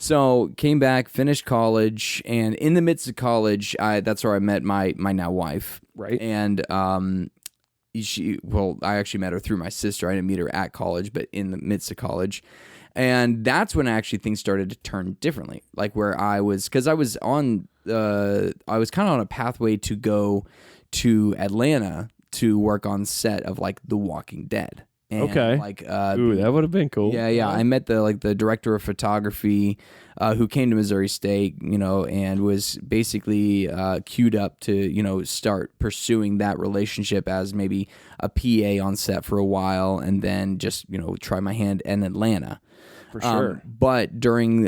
So came back, finished college, and in the midst of college, that's where I met my now wife. Right. And I actually met her through my sister. I didn't meet her at college, but in the midst of college. And that's when actually things started to turn differently. Like where I was, because I was kind of on a pathway to go to Atlanta to work on set of like The Walking Dead. And okay. Like, ooh, that would have been cool. Yeah. I met the director of photography, who came to Missouri State, and was basically queued up to, start pursuing that relationship as maybe a PA on set for a while, and then just, try my hand in Atlanta. For sure. But during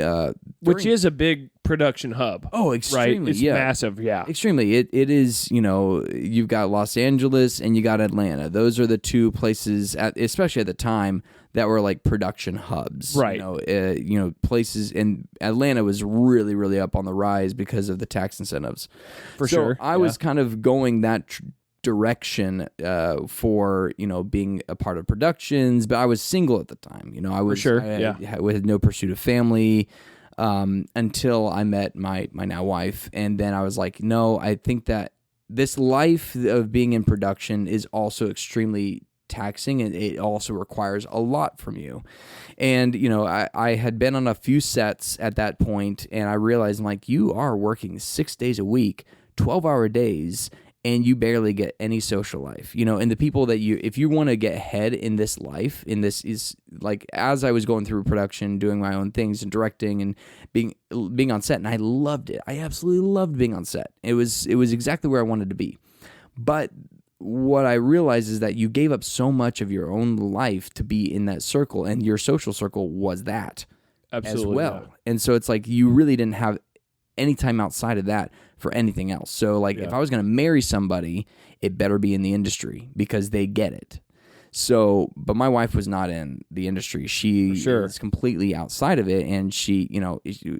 which is a big production hub. Oh, extremely. Right? It's massive, yeah. Extremely. It is, you've got Los Angeles and you got Atlanta. Those are the two places, especially at the time, that were like production hubs. Right. Places, and Atlanta was really, really up on the rise because of the tax incentives. For sure. I was kind of going that direction for being a part of productions, but I was single at the time. I was with no pursuit of family until I met my now wife, and then I was like, no, I think that this life of being in production is also extremely taxing, and it also requires a lot from you. And I had been on a few sets at that point, and I realized, I'm like, you are working 6 days a week, 12-hour days, and you barely get any social life, and the people that if you want to get ahead in this life, is like, as I was going through production, doing my own things and directing and being on set, and I loved it. I absolutely loved being on set. It was exactly where I wanted to be. But what I realized is that you gave up so much of your own life to be in that circle, and your social circle was that absolutely as well. Yeah. And so it's like you really didn't have any time outside of that for anything else. So like if I was going to marry somebody, it better be in the industry because they get it. So, but my wife was not in the industry. She is completely outside of it, and she,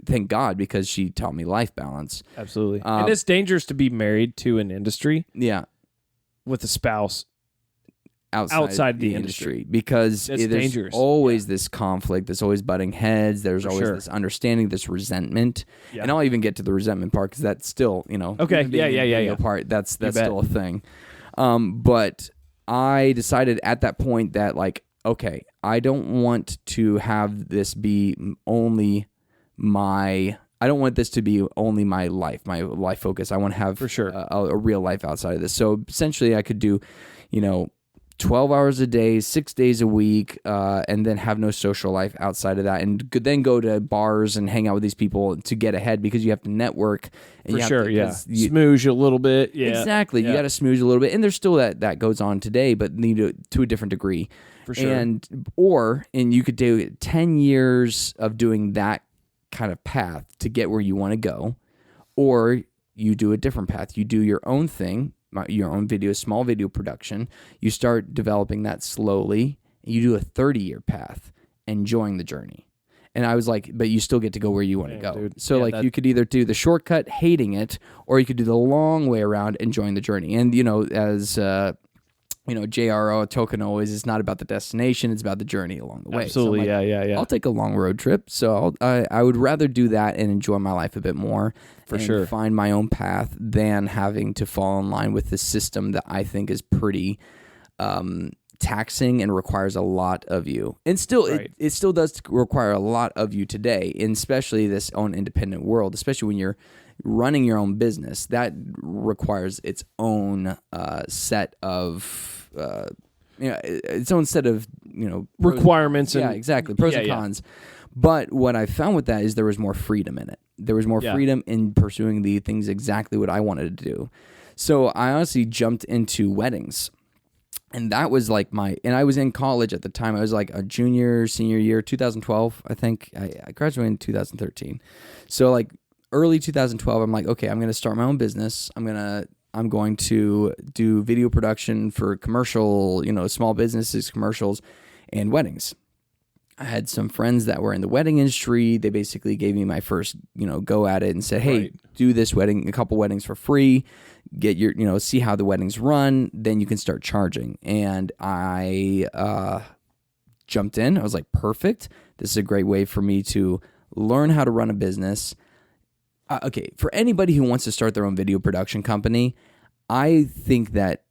thank God, because she taught me life balance. Absolutely. And it's dangerous to be married to an industry. Yeah. With a spouse outside the industry, because there's dangerous. Always this conflict, there's always butting heads, there's always this understanding, this resentment, and I'll even get to the resentment part because that's still, okay, yeah. part that's still a thing. But I decided at that point that like, okay, I don't want to have this be only I don't want this to be only my life focus. I want to have for sure a real life outside of this. So essentially I could do, 12 hours a day, 6 days a week, and then have no social life outside of that, and could then go to bars and hang out with these people to get ahead, because you have to network. And Smooge a little bit. Yeah. Exactly. You got to smooge a little bit. And there's still that goes on today, but to a different degree. For sure. And you could do 10 years of doing that kind of path to get where you want to go, or you do a different path. You do your own thing, your own small video production. You start developing that slowly. You do a 30-year path, enjoying the journey. And I was like, but you still get to go where you want to go. Dude. So you could either do the shortcut, hating it, or you could do the long way around, enjoying the journey. And, as J.R.R. Tolkien always, is not about the destination, it's about the journey along the way. Absolutely, so yeah. I'll take a long road trip, so I would rather do that and enjoy my life a bit more, for sure, find my own path, than having to fall in line with the system that I think is pretty taxing and requires a lot of you. And still, it still does require a lot of you today, and especially this own independent world, especially when you're running your own business. That requires its own set of its own set of requirements. Exactly, pros and cons. But what I found with that is there was more freedom in it. There was more freedom in pursuing the things exactly what I wanted to do. So I honestly jumped into weddings. And that was like and I was in college at the time. I was like a senior year, 2012, I think. I graduated in 2013. So like early 2012, I'm like, okay, I'm going to start my own business. I'm going to do video production for commercial, small businesses, commercials, and weddings. I had some friends that were in the wedding industry. They basically gave me my first, go at it, and said, hey, do this wedding, a couple weddings for free, get your, see how the weddings run, then you can start charging. And I jumped in. I was like, perfect. This is a great way for me to learn how to run a business. Okay, for anybody who wants to start their own video production company, I think that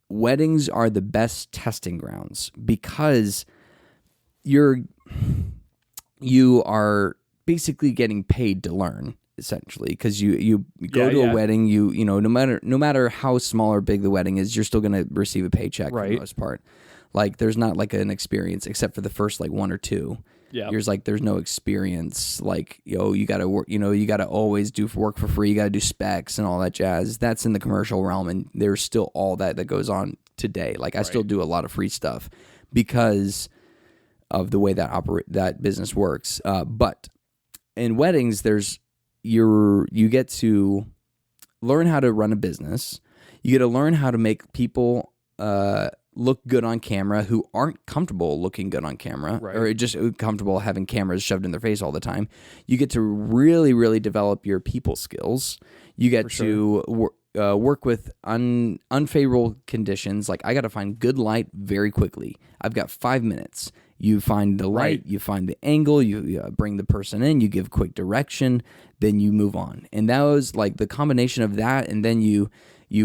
weddings are the best testing grounds because you are basically getting paid to learn, essentially, because you go to a wedding, you know, no matter how small or big the wedding is, you're still going to receive a paycheck for the most part. Like there's not like an experience except for the first like one or two. Yeah. There's no experience. Like, you got to work, you got to always do work for free. You got to do specs and all that jazz. That's in the commercial realm. And there's still all that goes on today. Like I still do a lot of free stuff because of the way that business works. But in weddings, you get to learn how to run a business. You get to learn how to make people, look good on camera who aren't comfortable looking good on camera or just comfortable having cameras shoved in their face all the time. You get to really, really develop your people skills. You get to work with unfavorable conditions. Like I got to find good light very quickly. I've got 5 minutes. You find the light, you find the angle, you bring the person in, you give quick direction, then you move on. And that was like the combination of that, and then you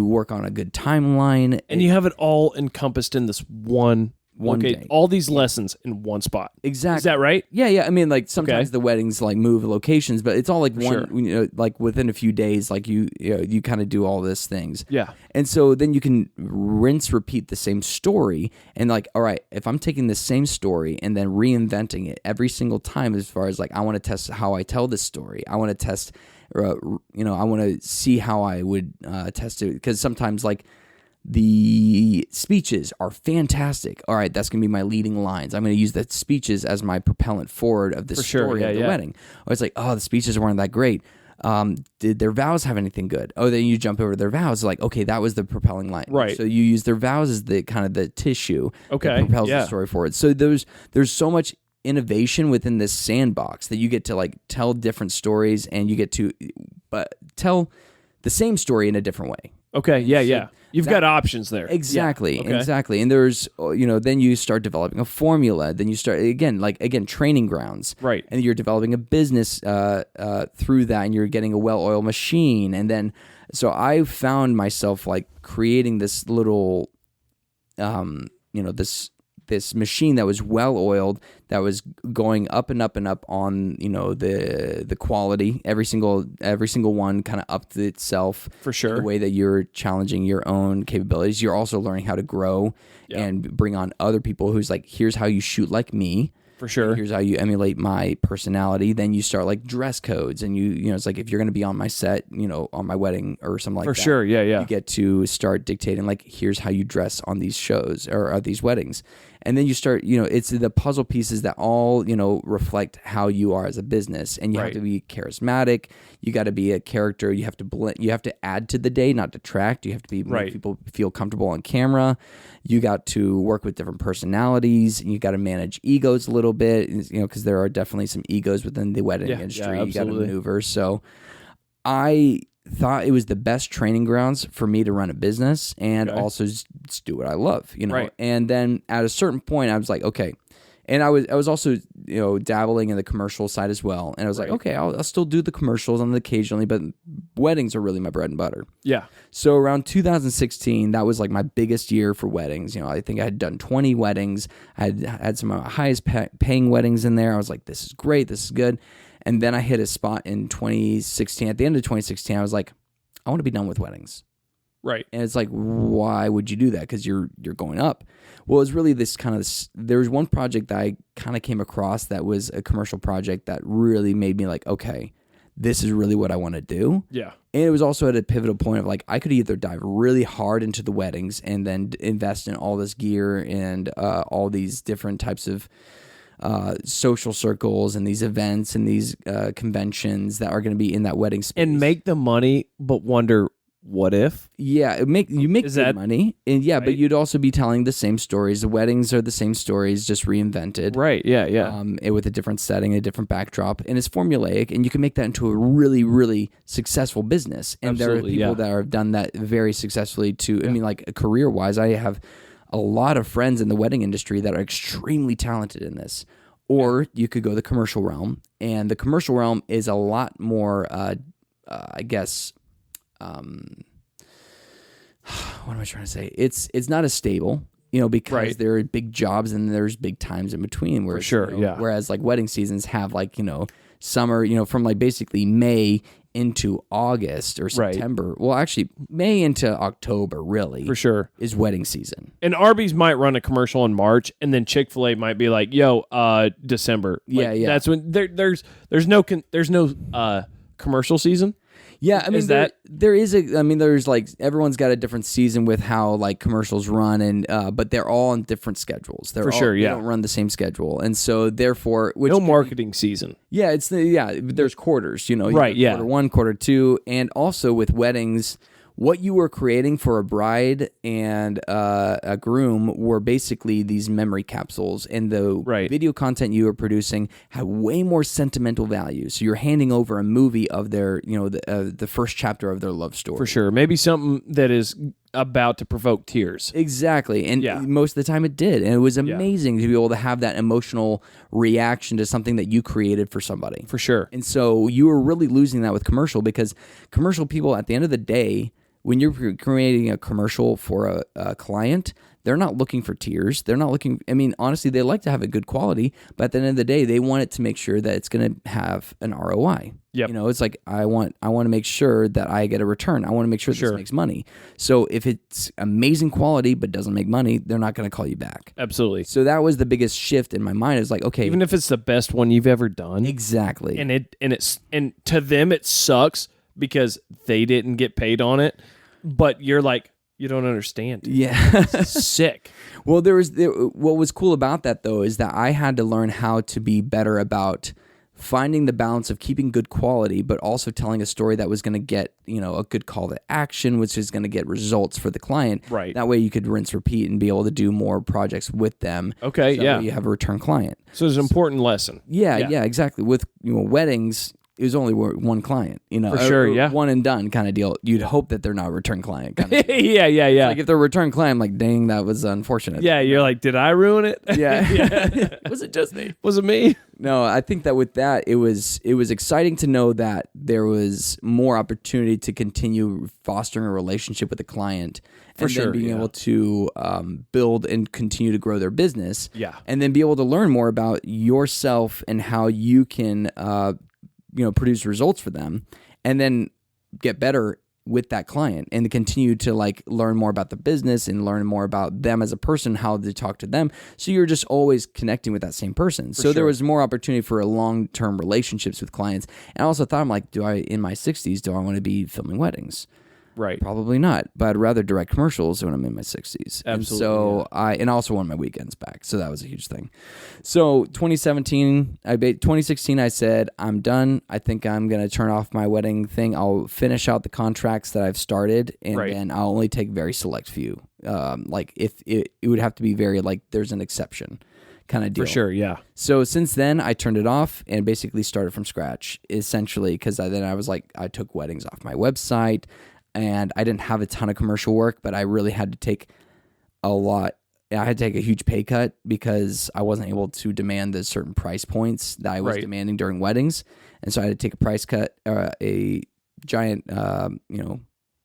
work on a good timeline. And you have it all encompassed in this one day. All these lessons in one spot. Exactly. Is that right? Yeah. I mean, like sometimes the weddings like move locations, but it's all like like within a few days, like you kind of do all these things. Yeah. And so then you can repeat the same story. And like, all right, if I'm taking the same story and then reinventing it every single time, as far as like, I want to test how I tell this story. I want to test, I want to see how I would test it. Because sometimes like, the speeches are fantastic. All right, that's going to be my leading lines. I'm going to use the speeches as my propellant forward of the story of the wedding. Or it's like, oh, the speeches weren't that great. Did their vows have anything good? Oh, then you jump over to their vows. Like, okay, that was the propelling line. Right. So you use their vows as the kind of the tissue that propels the story forward. So there's so much innovation within this sandbox that you get to like tell different stories, and you get to tell the same story in a different way. Okay, yeah. You've got options there. Exactly. And there's, then you start developing a formula. Then you start, again, training grounds. Right. And you're developing a business through that, and you're getting a well-oiled machine. And then, so I found myself like creating this little, this machine that was well oiled, that was going up and up and up on the quality. Every single one kind of upped itself for sure. The way that you're challenging your own capabilities. You're also learning how to grow and bring on other people who's like, here's how you shoot like me. For sure. Here's how you emulate my personality. Then you start like dress codes, and it's like, if you're going to be on my set, on my wedding or something like that. For sure, yeah. You get to start dictating like, here's how you dress on these shows or these weddings. And then you start, it's the puzzle pieces that all, reflect how you are as a business. And you have to be charismatic. You got to be a character. You have to blend. You have to add to the day, not detract. You have to make people feel comfortable on camera. You got to work with different personalities. And you got to manage egos a little bit, because there are definitely some egos within the wedding industry. You got to maneuver. So I thought it was the best training grounds for me to run a business and also just do what I love, And then at a certain point, I was like, okay. And I was also, dabbling in the commercial side as well. And I was like, okay, I'll still do the commercials on occasionally, but weddings are really my bread and butter. Yeah. So around 2016, that was like my biggest year for weddings. I think I had done 20 weddings. I had some of my highest paying weddings in there. I was like, this is great. This is good. And then I hit a spot in 2016. At the end of 2016, I was like, I want to be done with weddings. Right. And it's like, why would you do that? Because you're going up. Well, it's really this kind of, there was one project that I kind of came across that was a commercial project that really made me like, okay, this is really what I want to do. Yeah. And it was also at a pivotal point of like, I could either dive really hard into the weddings and then invest in all this gear and all these different types of social circles and these events and these conventions that are going to be in that wedding space. And make the money, but wonder, what if? Yeah, you make good money, and but you'd also be telling the same stories. The weddings are the same stories, just reinvented. Right, yeah. With a different setting, a different backdrop, and it's formulaic, and you can make that into a really, really successful business. And Absolutely, there are people that have done that very successfully too. I mean, like career-wise, I have a lot of friends in the wedding industry that are extremely talented in this. or you could go the commercial realm, and the commercial realm is a lot more, I guess, what am I trying to say? It's not as stable, because there are big jobs and there's big times in between. Where For sure, Whereas like wedding seasons have like, summer, from like basically May into August or September. Right. Well, actually, May into October, really. For sure. Is wedding season. And Arby's might run a commercial in March, and then Chick-fil-A might be like, yo, December. Like, yeah. That's when there's no commercial season. Yeah, I mean, there's like, everyone's got a different season with how like commercials run, and but they're all on different schedules. They don't run the same schedule, and so therefore, no marketing season. Yeah, there's quarters, right? Yeah, quarter 1, quarter 2, and also with weddings, what you were creating for a bride and a groom were basically these memory capsules, and the video content you were producing had way more sentimental value. So you're handing over a movie of their, the first chapter of their love story. For sure. Maybe something that is about to provoke tears. Exactly. And most of the time it did. And it was amazing to be able to have that emotional reaction to something that you created for somebody. For sure. And so you were really losing that with commercial, because commercial people, at the end of the day, when you're creating a commercial for a client, they're not looking for tears. They're not looking, honestly, they like to have a good quality, but at the end of the day, they want it to make sure that it's going to have an ROI. Yep. It's like, I want to make sure that I get a return. I want to make sure this makes money. So if it's amazing quality but doesn't make money, they're not going to call you back. Absolutely. So that was the biggest shift in my mind. It's like, okay, even if it's the best one you've ever done. Exactly. And to them it sucks because they didn't get paid on it, but you're like, you don't understand. Yeah. Sick. Well, what was cool about that, though, is that I had to learn how to be better about finding the balance of keeping good quality, but also telling a story that was going to get, a good call to action, which is going to get results for the client. Right. That way you could rinse, repeat, and be able to do more projects with them. Okay, so that way you have a return client. So it's an important lesson. Yeah, exactly. With weddings, it was only one client, For sure, yeah. One and done kind of deal. You'd hope that they're not a return client kind of deal. Yeah. It's like if they're a return client, I'm like, dang, that was unfortunate. Yeah, you're like, did I ruin it? Yeah. Was it just me? Was it me? No, I think that with that, it was exciting to know that there was more opportunity to continue fostering a relationship with the client. And then being able to build and continue to grow their business. Yeah. And then be able to learn more about yourself and how you can produce results for them, and then get better with that client and to continue to like learn more about the business and learn more about them as a person, how to talk to them. So you're just always connecting with that same person. So there was more opportunity for a long-term relationships with clients. And I also thought, I'm like, in my 60s, do I want to be filming weddings? Right. Probably not, but I'd rather direct commercials when I'm in my 60s. Absolutely. And so I also want my weekends back. So that was a huge thing. So 2016, I said, I'm done. I think I'm going to turn off my wedding thing. I'll finish out the contracts that I've started, and then I'll only take very select few. Like if it would have to be very like there's an exception kind of deal. For sure, yeah. So since then, I turned it off and basically started from scratch, essentially, because then I was like, I took weddings off my website. And I didn't have a ton of commercial work, but I really had to take a lot. I had to take a huge pay cut because I wasn't able to demand the certain price points that I was demanding during weddings. And so I had to take a price cut, a giant,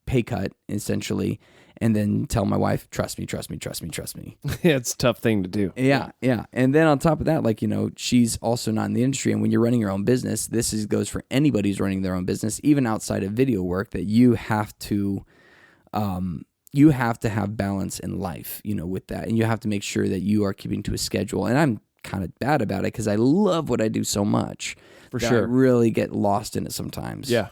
pay cut, essentially, and then tell my wife, trust me. Yeah, it's a tough thing to do. Yeah. And then on top of that, she's also not in the industry. And when you're running your own business, goes for anybody who's running their own business, even outside of video work, that you have to have balance in life, with that. And you have to make sure that you are keeping to a schedule. And I'm kind of bad about it because I love what I do so much. For sure. I really get lost in it sometimes. Yeah.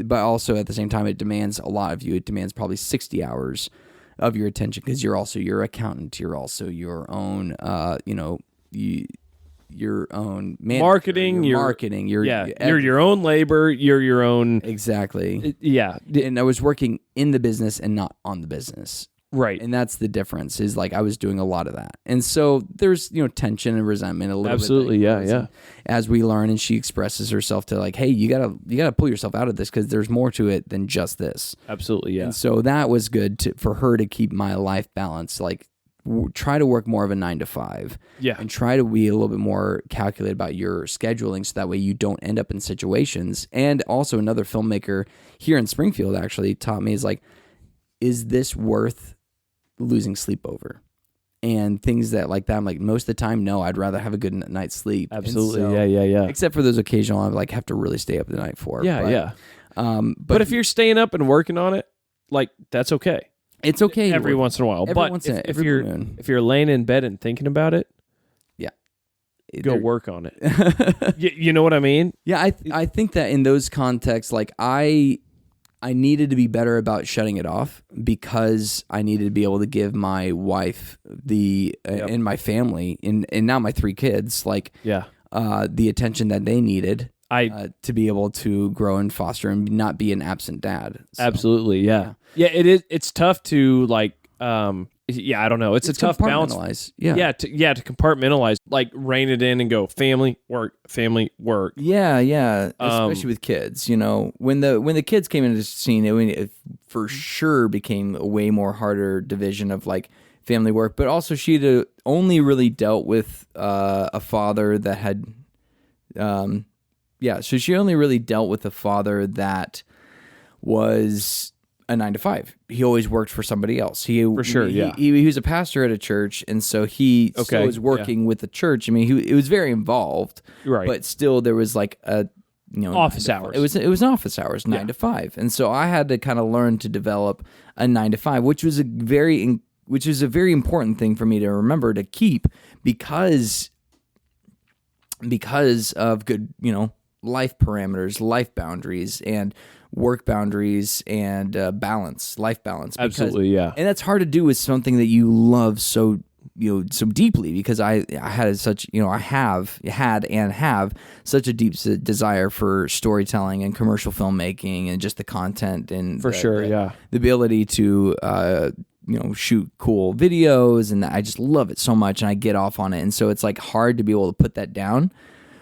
But also at the same time, it demands a lot of you. It demands probably 60 hours of your attention because you're also your accountant. You're also your own, your own marketing. You're your own labor. You're your own. Exactly. Yeah. And I was working in the business and not on the business. Right. And that's the difference, is like I was doing a lot of that. And so there's, tension and resentment a little Absolutely, bit. Yeah. As we learn, and she expresses herself to like, hey, you gotta pull yourself out of this because there's more to it than just this. Absolutely, yeah. And so that was good for her to keep my life balanced, like try to work more of a 9 to 5. Yeah. And try to be a little bit more calculated about your scheduling so that way you don't end up in situations. And also another filmmaker here in Springfield actually taught me is this worth losing sleep over? And things that like that, I'm like, most of the time, no, I'd rather have a good night's sleep. Absolutely. So, yeah. Except for those occasional I have to really stay up the night for. Yeah. But if you're staying up and working on it, like, that's okay. It's okay every once in a while. But if you're laying in bed and thinking about it, go work on it. You know what I mean? Yeah, I think that in those contexts, like I needed to be better about shutting it off because I needed to be able to give my wife and my family and now my 3 kids the attention that they needed to be able to grow and foster and not be an absent dad. So, absolutely, yeah. It is. It's tough to I don't know. It's a tough balance. Yeah. To compartmentalize, like rein it in and go family, work. Yeah. Especially with kids, when the kids came into the scene, it for sure became a way more harder division of like family work. But also, she'd only really dealt with a father that had, So she only really dealt with a father that was a 9 to 5. He always worked for somebody else. He was a pastor at a church, and so he still was working with the church. I mean, it was very involved, right? But still, there was like a office hours. It was office hours, 9 to 5, and so I had to kind of learn to develop a 9 to 5, which was a very important thing for me to remember to keep because of good life parameters, life boundaries, and work boundaries and life balance. Absolutely, yeah. And that's hard to do with something that you love so deeply because I had such I have such a deep desire for storytelling and commercial filmmaking and just the content and the ability to shoot cool videos, and I just love it so much and I get off on it, and so it's like hard to be able to put that down.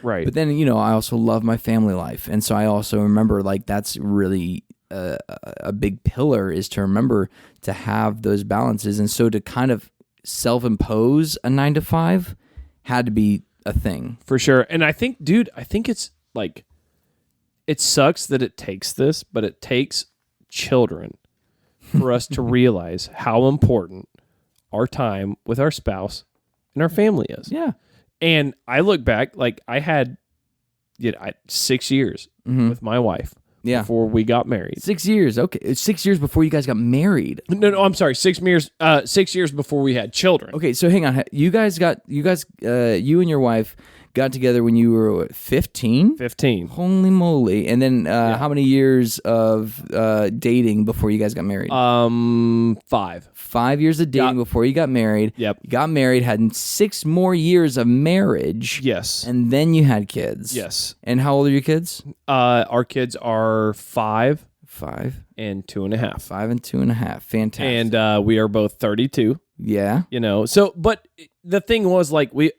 Right. But then, I also love my family life. And so I also remember like that's really a big pillar is to remember to have those balances. And so to kind of self-impose a 9 to 5 had to be a thing. For sure. And I think it's like, it sucks that it takes this, but it takes children for us to realize how important our time with our spouse and our family is. Yeah. And I look back, like I had 6 years with my wife before we got married. 6 years, okay. 6 years before you guys got married. No, I'm sorry. 6 years. 6 years before we had children. Okay, so hang on. You and your wife got together when you were 15? 15. Holy moly! And then how many years of dating before you guys got married? 5. 5 years of dating before you got married. Yep. You got married, had 6 more years of marriage. Yes. And then you had kids. Yes. And how old are your kids? Our kids are 5. 5. And 2.5. 5 and 2.5. Fantastic. And we are both 32. Yeah. So, but the thing was the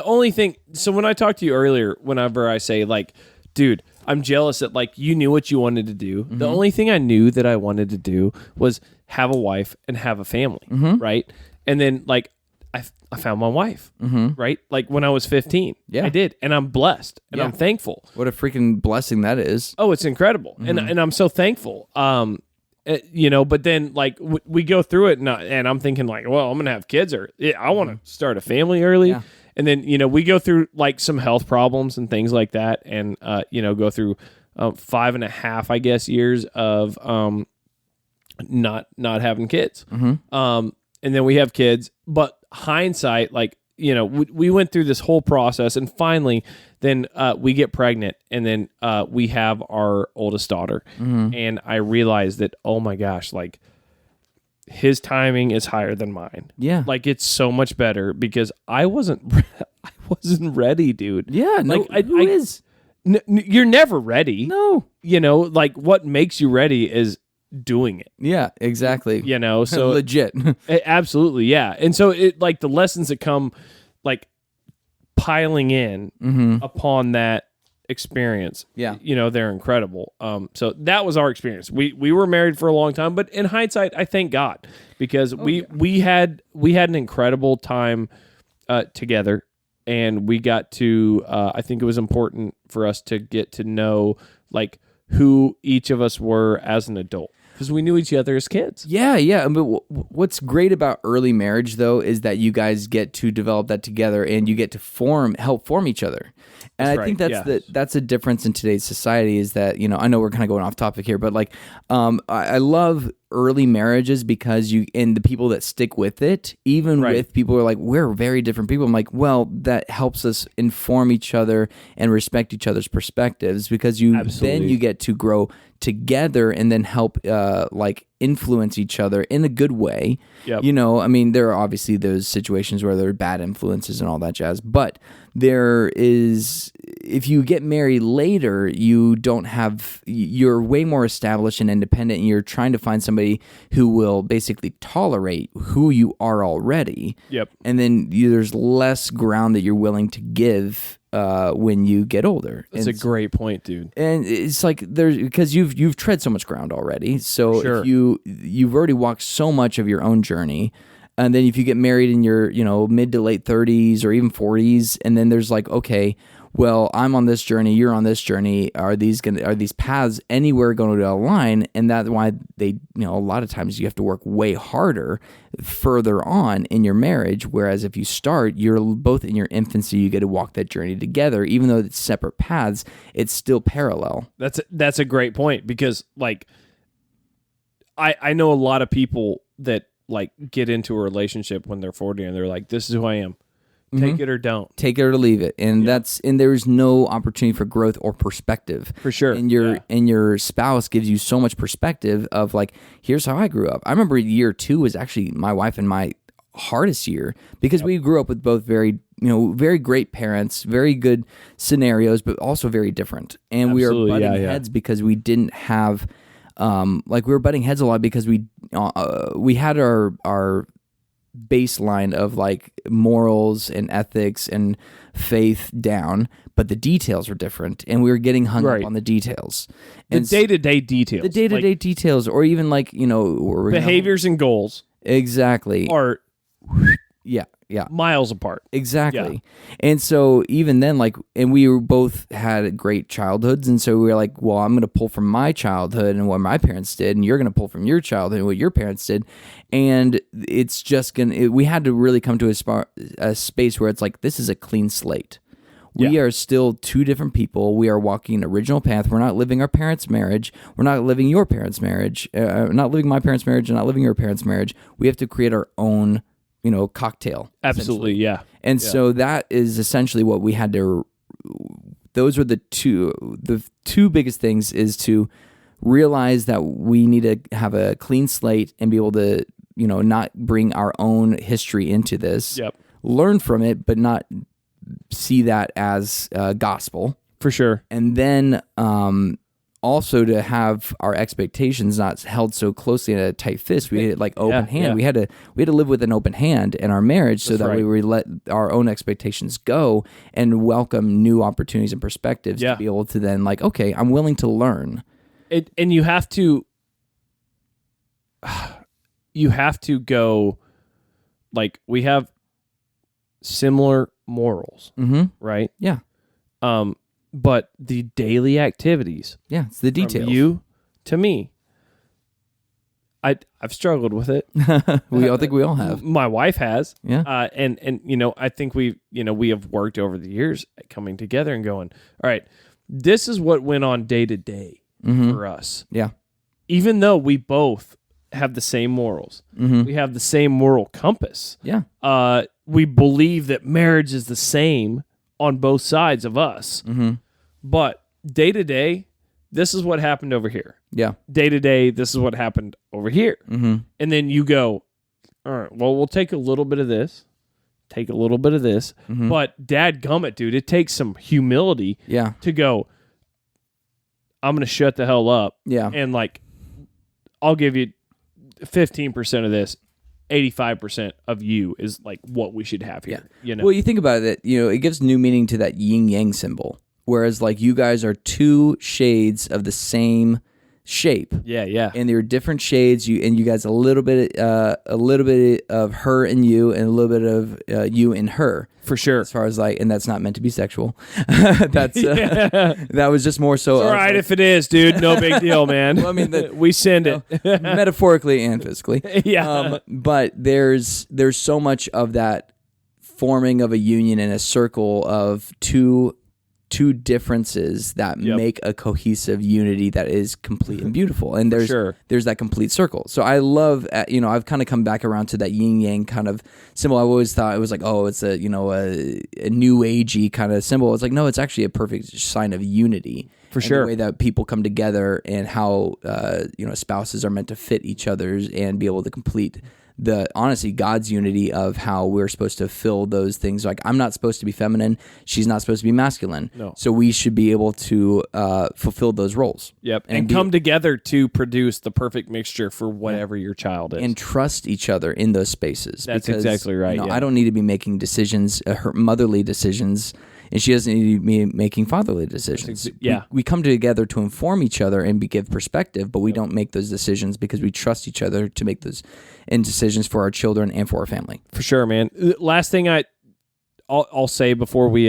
only thing, so when I talked to you earlier, whenever I say like, dude, I'm jealous that like you knew what you wanted to do. The only thing I knew that I wanted to do was have a wife and have a family, right? And then like I found my wife, right? Like when I was 15, I did, and I'm blessed and I'm thankful. What a freaking blessing that is! Oh, it's incredible, and I'm so thankful. But then like we go through it, and I'm thinking like, well, I'm gonna have kids, or I want to start a family early. Yeah. And then, we go through like some health problems and things like that, and, go through 5.5, I guess, years of not having kids. And then we have kids, but hindsight, like, we went through this whole process, and finally then we get pregnant, and then we have our oldest daughter. And I realized that, oh my gosh, like, his timing is higher than mine. Yeah. Like it's so much better because I wasn't ready, dude. Yeah. No, like who is? You're never ready. No. Like what makes you ready is doing it. Yeah, exactly. So legit. Absolutely. Yeah. And so it like the lessons that come like piling in upon that experience. Yeah. They're incredible. So that was our experience. We were married for a long time, but in hindsight, I thank God because we had an incredible time together, and we got to I think it was important for us to get to know like who each of us were as an adult. Because we knew each other as kids. Yeah. But what's great about early marriage, though, is that you guys get to develop that together, and you get to help form each other. And I think that's a difference in today's society. Is that I know we're kind of going off topic here, but like I love early marriages because and the people that stick with it, even with people who are like, we're very different people. I'm like, well, that helps us inform each other and respect each other's perspectives because then you get to grow together and then help like influence each other in a good way. Yep. I mean, there are obviously those situations where there are bad influences and all that jazz, but if you get married later, you're way more established and independent, and you're trying to find somebody who will basically tolerate who you are already. Yep. And then there's less ground that you're willing to give when you get older. That's a great point, dude. And it's like because you've tread so much ground already. So sure. If you've already walked so much of your own journey. And then if you get married in your, mid to late 30s or even 40s, and then there's like, okay, well, I'm on this journey, you're on this journey. Are these paths anywhere going to align? And that's why a lot of times you have to work way harder further on in your marriage. Whereas if you start, you're both in your infancy, you get to walk that journey together, even though it's separate paths, it's still parallel. That's a great point because like I know a lot of people that like get into a relationship when they're 40 and they're like, this is who I am. Take it or don't. Take it or leave it. And there's no opportunity for growth or perspective. For sure. And your spouse gives you so much perspective of like, here's how I grew up. I remember year 2 was actually my wife and my hardest year because we grew up with both very great parents, very good scenarios, but also very different. And we were butting heads because we didn't have we were butting heads a lot because we had our baseline of like morals and ethics and faith down, but the details were different, and we were getting hung up on the details. And the day-to-day details. The day-to-day details, or even like, behaviors and goals. Exactly. Are yeah. miles apart. Exactly. Yeah. And so even then, like, and we both had great childhoods, and so we were like, well, I'm going to pull from my childhood and what my parents did, and you're going to pull from your childhood and what your parents did, and it's just we had to really come to a space where it's like, this is a clean slate. We are still two different people. We are walking an original path. We're not living our parents' marriage. We're not living your parents' marriage. Not living my parents' marriage and not living your parents' marriage. We have to create our own cocktail. Absolutely, yeah. And so that is essentially what we had to. Those were the two biggest things: is to realize that we need to have a clean slate and be able to, not bring our own history into this. Yep. Learn from it, but not see that as gospel. For sure. And then also to have our expectations not held so closely in a tight fist. We had like open hand. Yeah. We had to live with an open hand in our marriage so that we would let our own expectations go and welcome new opportunities and perspectives to be able to then like, okay, I'm willing to learn. And you have to go, like, we have similar morals, right? Yeah. But the daily activities, it's the details. From you to me, I've struggled with it. I think we all have. My wife has. Yeah. And I think we have worked over the years at coming together and going, all right, this is what went on day to day for us. Yeah. Even though we both have the same morals, we have the same moral compass. Yeah. We believe that marriage is the same on both sides of us. But day to day, this is what happened over here. Yeah. Day to day, this is what happened over here. And then you go, all right, well, we'll take a little bit of this, take a little bit of this. But dadgummit, dude, it takes some humility to go, I'm going to shut the hell up. Yeah. And like, I'll give you 15% of this. 85% of you is like what we should have here. Well, you think about it, it gives new meaning to that yin yang symbol, whereas like you guys are two shades of the same shape. Yeah. And they're different shades. You guys a little bit of her and you, and a little bit of you and her. For sure. As far as like, and that's not meant to be sexual. That's that was just more so. It's all right like, if it is, dude. No big deal, man. Well, I mean, we send it metaphorically and physically. Yeah. But there's so much of that forming of a union in a circle of two differences that make a cohesive unity that is complete and beautiful. And there's that complete circle. So I love, I've kind of come back around to that yin yang kind of symbol. I always thought it was like, oh, it's a new agey kind of symbol. It's like, no, it's actually a perfect sign of unity. For sure. The way that people come together and how, spouses are meant to fit each other's and be able to complete honestly, God's unity of how we're supposed to fill those things. Like, I'm not supposed to be feminine. She's not supposed to be masculine. No. So we should be able to fulfill those roles. Yep. And come together to produce the perfect mixture for whatever your child is. And trust each other in those spaces. That's exactly right. I don't need to be making decisions, her motherly decisions, and she doesn't need to be making fatherly decisions. We come together to inform each other and give perspective, but we don't make those decisions because we trust each other to make those decisions for our children and for our family. For sure, man. Last thing I'll say before we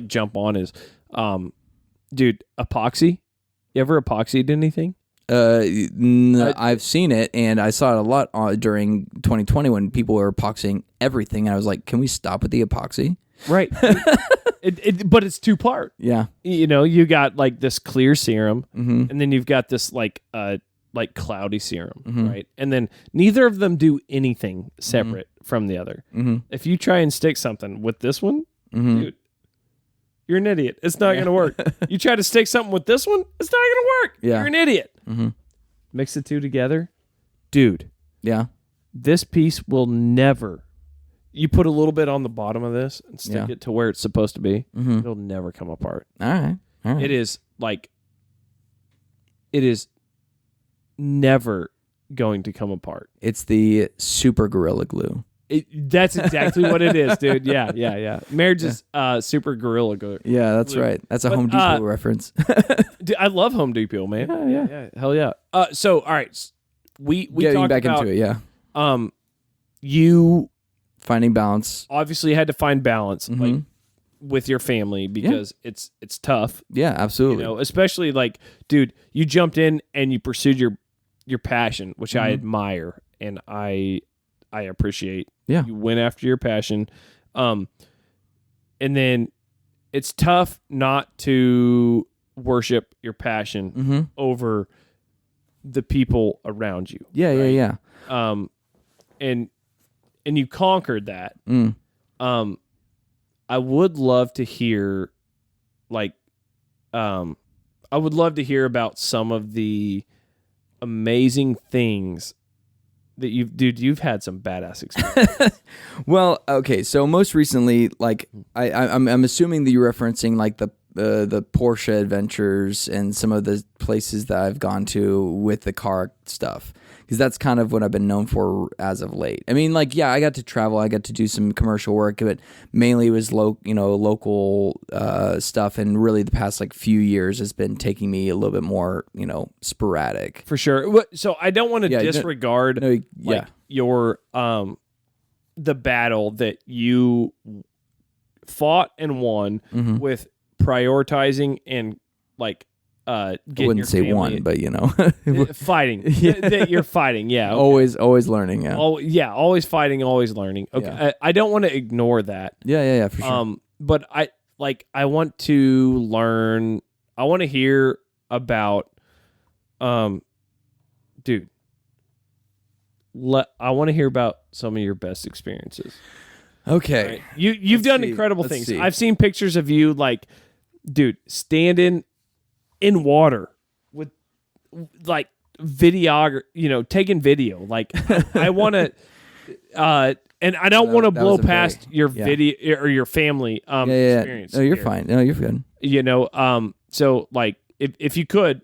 jump on is, dude, epoxy. You ever epoxied anything? I've seen it, and I saw it a lot during 2020 when people were epoxying everything. And I was like, can we stop with the epoxy? Right. But it's two-part. Yeah. You got like this clear serum, mm-hmm. and then you've got this like cloudy serum, mm-hmm. right? And then neither of them do anything separate mm-hmm. from the other. Mm-hmm. If you try and stick something with this one, mm-hmm. dude, you're an idiot. It's not going to work. You try to stick something with this one, it's not going to work. Yeah. You're an idiot. Mm-hmm. Mix the two together, dude. Yeah. This piece will never. You put a little bit on the bottom of this and stick it to where it's supposed to be. Mm-hmm. It'll never come apart. All right. It is never going to come apart. It's the super Gorilla Glue. That's exactly what it is, dude. Yeah. Marriage is super Gorilla Glue. Yeah, that's right. That's a Home Depot reference. Dude, I love Home Depot, man. Yeah. Hell yeah. So, all right. We talked back about, into it, yeah. You finding balance. Obviously had to find balance, mm-hmm. like with your family because it's tough. Yeah, absolutely. Especially like, dude, you jumped in and you pursued your passion, which mm-hmm. I admire and I appreciate. Yeah. You went after your passion. And then it's tough not to worship your passion mm-hmm. over the people around you. Yeah, right? yeah. And you conquered that. Mm. I would love to hear, about some of the amazing things that you've had some badass experience. Well, okay, so most recently, like I'm assuming that you're referencing like the Porsche adventures and some of the places that I've gone to with the car stuff. Because that's kind of what I've been known for as of late. I mean, like, yeah, I got to travel. I got to do some commercial work, but mainly it was local stuff. And really the past like few years has been taking me a little bit more, sporadic. For sure. So I don't want to disregard your the battle that you fought and won mm-hmm. with prioritizing and I wouldn't say one, but fighting. That you're fighting, yeah. Okay. Always learning, yeah. Always fighting, always learning. Okay, yeah. I don't want to ignore that. Yeah, for sure. But I want to learn. I want to hear about, dude. I want to hear about some of your best experiences. Okay, right? You've done incredible things. See. I've seen pictures of you, dude, standing in water with taking video. I want to, and I don't want to blow past your video or your family experience. No, you're fine. No, you're good. So if you could,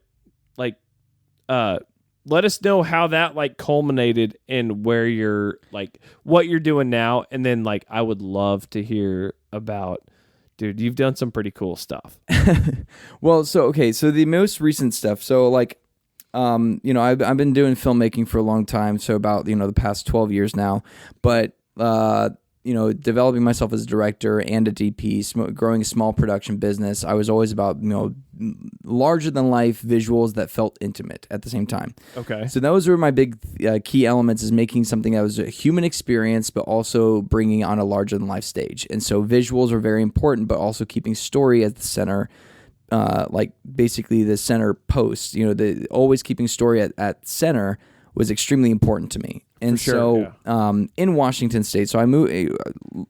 let us know how that culminated and where you're what you're doing now, and then I would love to hear about Dude, you've done some pretty cool stuff. Well, so the most recent stuff. So like, I've been doing filmmaking for a long time. So about the past 12 years now. But developing myself as a director and a DP, growing a small production business. I was always about larger than life visuals that felt intimate at the same time. Okay. So those were my big key elements: is making something that was a human experience, but also bringing on a larger than life stage. And so visuals are very important, but also keeping story at the center. Like basically the center post. Always keeping story at center was extremely important to me. And in Washington State, so I moved,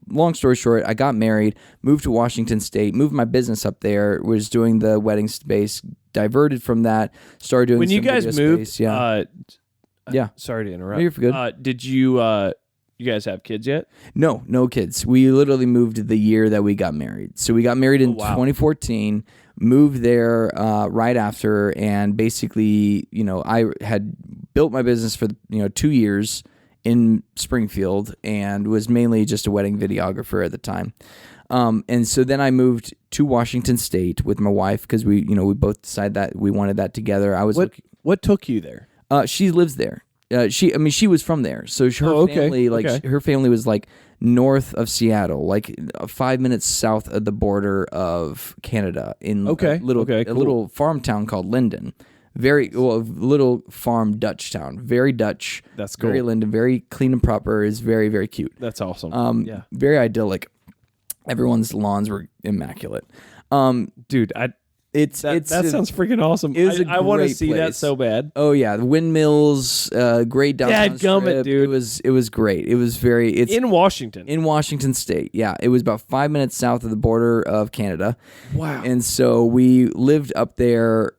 long story short, I got married, moved to Washington State, moved my business up there, was doing the wedding space, diverted from that, started doing when you guys moved, space, yeah. Sorry to interrupt. No, you're good. Did you guys have kids yet? No kids. We literally moved the year that we got married. So we got married in 2014, moved there right after, and basically, I had built my business for 2 years in Springfield and was mainly just a wedding videographer at the time. And so then I moved to Washington State with my wife because we both decided that we wanted that together. What took you there? She lives there. She was from there, so her family, her family was like north of Seattle, like 5 minutes south of the border of Canada, in a little farm town called Linden. Little farm Dutch town, very Dutch. That's cool. Very Linden, very clean and proper. Is very, very cute. That's awesome. Very idyllic. Everyone's lawns were immaculate. Dude, that sounds freaking awesome. I want to see that so bad. Oh yeah, the windmills, great downtown strip. Dude. It was great. It was it's in Washington. In Washington State, yeah. It was about 5 minutes south of the border of Canada. Wow. And so we lived up there,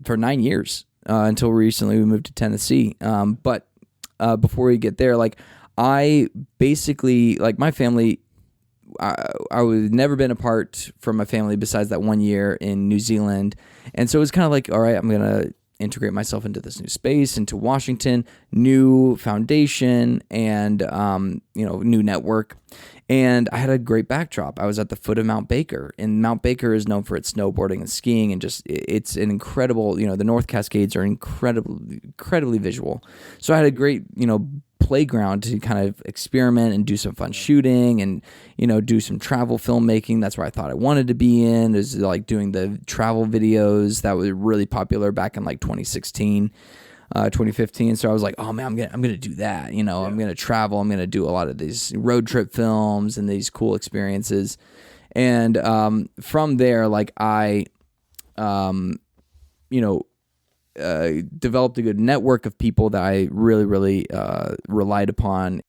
for 9 years until recently we moved to Tennessee. But before we get there, like I basically my family. I would never been apart from my family besides that 1 year in New Zealand. And so it was kind of like, all right, I'm going to integrate myself into this new space, into Washington, new foundation, and, new network. And I had a great backdrop. I was at the foot of Mount Baker, and Mount Baker is known for its snowboarding and skiing, and just, it's an incredible, the North Cascades are incredibly visual. So I had a great, playground to kind of experiment and do some fun shooting and do some travel filmmaking. That's where I thought I wanted to be in, is like doing the travel videos that were really popular back in like 2016, 2015. So I was like, oh man, I'm gonna do that. I'm gonna travel. I'm gonna do a lot of these road trip films and these cool experiences. And from there, like I developed a good network of people that I really, really relied upon